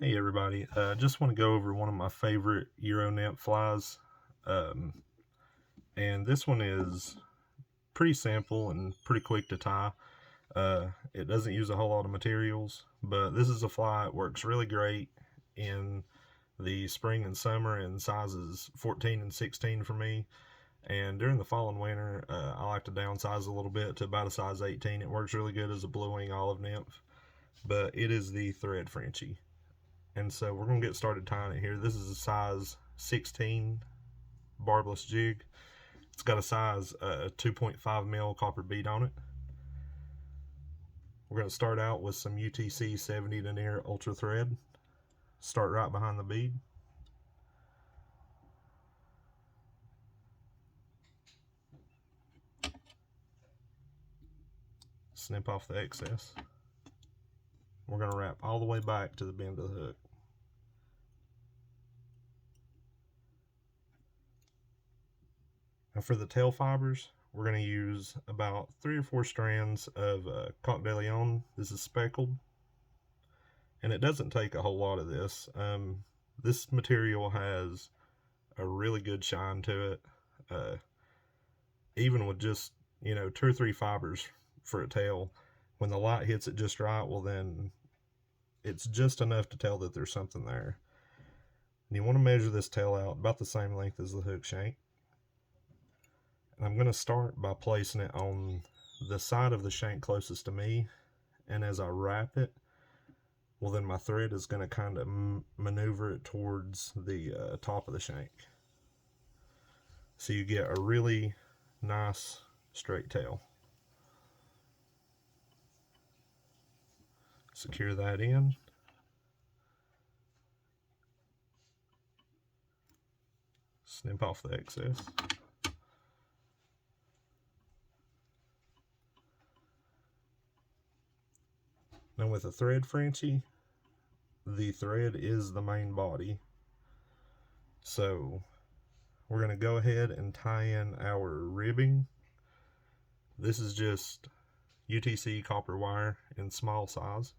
Hey everybody, just want to go over one of my favorite Euro Nymph flies, um, and this one is pretty simple and pretty quick to tie. It doesn't use a whole lot of materials, but this is a fly that works really great in the spring and summer in sizes 14 and 16 for me, and during the fall and winter I like to downsize a little bit to about a size 18. It works really good as a blue wing olive nymph, but it is the thread Frenchie. And so we're going to get started tying it here. This is a size 16 barbless jig. It's got a size 2.5 mil copper bead on it. We're going to start out with some UTC 70 denier ultra thread. Start right behind the bead. Snip off the excess. We're going to wrap all the way back to the bend of the hook. Now for the tail fibers, we're going to use about 3 or 4 strands of Coq de Leon. This is speckled, and it doesn't take a whole lot of this. This material has a really good shine to it. Even with just 2 or 3 fibers for a tail, when the light hits it just right, well then it's just enough to tell that there's something there. And you want to measure this tail out about the same length as the hook shank. And I'm going to start by placing it on the side of the shank closest to me, and as I wrap it, well then my thread is going to kind of maneuver it towards the top of the shank. So you get a really nice straight tail. Secure that in. Snip off the excess. Now with a thread Frenchie, the thread is the main body. So we're going to go ahead and tie in our ribbing. This is just UTC copper wire in small size.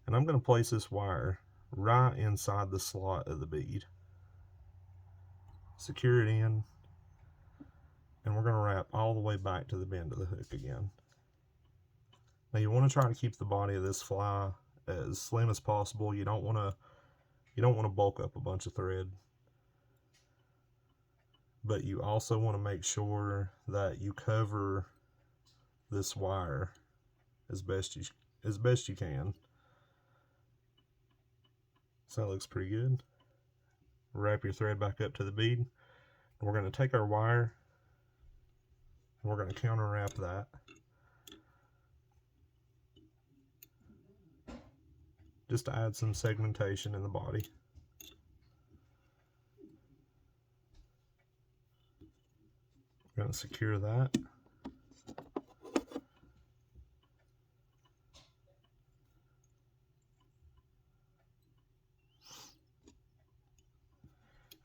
And I'm going to place this wire right inside the slot of the bead. Secure it in, and we're going to wrap all the way back to the bend of the hook again. Now you want to try to keep the body of this fly as slim as possible. You don't want to bulk up a bunch of thread, but you also want to make sure that you cover this wire as best you can. So that looks pretty good. Wrap your thread back up to the bead. We're going to take our wire and we're going to counter wrap that. Just to add some segmentation in the body. We're going to secure that.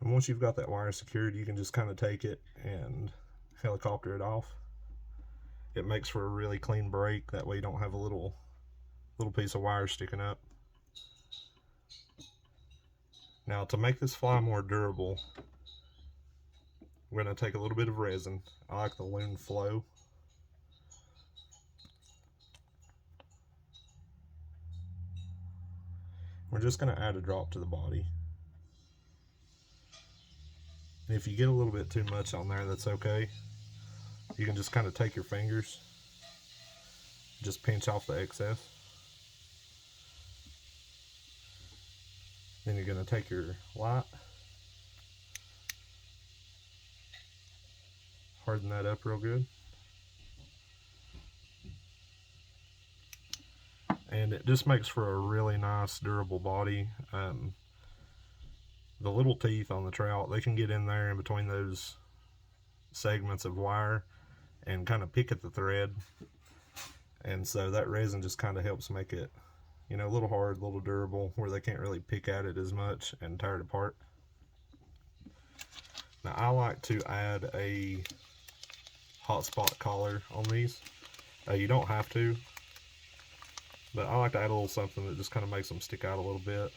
And once you've got that wire secured, you can just kind of take it and helicopter it off. It makes for a really clean break. That way you don't have a little piece of wire sticking up. Now to make this fly more durable, we're going to take a little bit of resin. I like the Loon Flow. We're just going to add a drop to the body. And if you get a little bit too much on there, that's okay. You can just kind of take your fingers, just pinch off the excess. Then you're going to take your light, harden that up real good. And it just makes for a really nice durable body. The little teeth on the trout, they can get in there in between those segments of wire and kind of pick at the thread. And so that resin just kind of helps make it, a little hard, a little durable, where they can't really pick at it as much and tear it apart. Now I like to add a hot spot collar on these. You don't have to. But I like to add a little something that just kind of makes them stick out a little bit.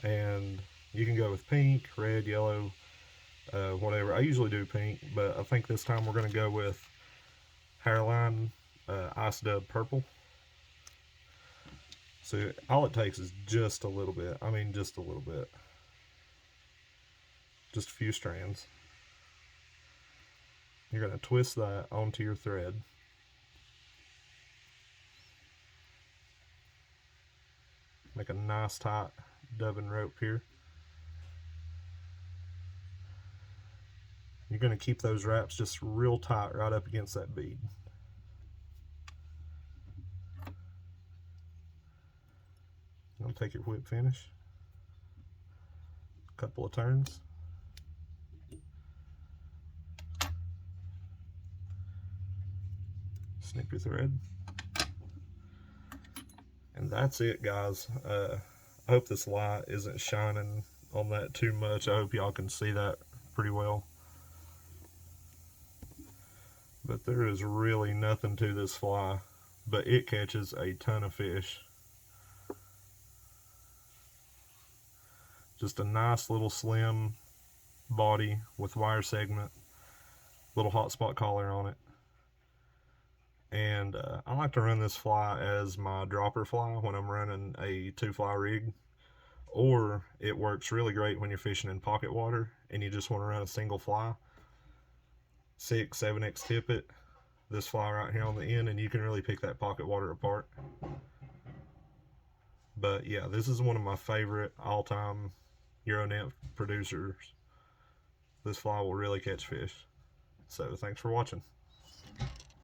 And you can go with pink, red, yellow, whatever. I usually do pink, but I think this time we're going to go with Hairline Ice Dub Purple. So all it takes is just a little bit. I mean, just a little bit. Just a few strands. You're going to twist that onto your thread. Make a nice tight dubbing rope here. You're going to keep those wraps just real tight right up against that bead. You're going to take your whip finish, a couple of turns, snip your thread, and that's it, guys. I hope this light isn't shining on that too much. I hope y'all can see that pretty well. But there is really nothing to this fly, but it catches a ton of fish. Just a nice little slim body with wire segment, little hot spot collar on it. And I like to run this fly as my dropper fly when I'm running a 2-fly rig. Or it works really great when you're fishing in pocket water and you just want to run a single fly. 6, 7x tippet, this fly right here on the end, and you can really pick that pocket water apart. But yeah, this is one of my favorite all-time Euro Nymph producers. This fly will really catch fish. So thanks for watching.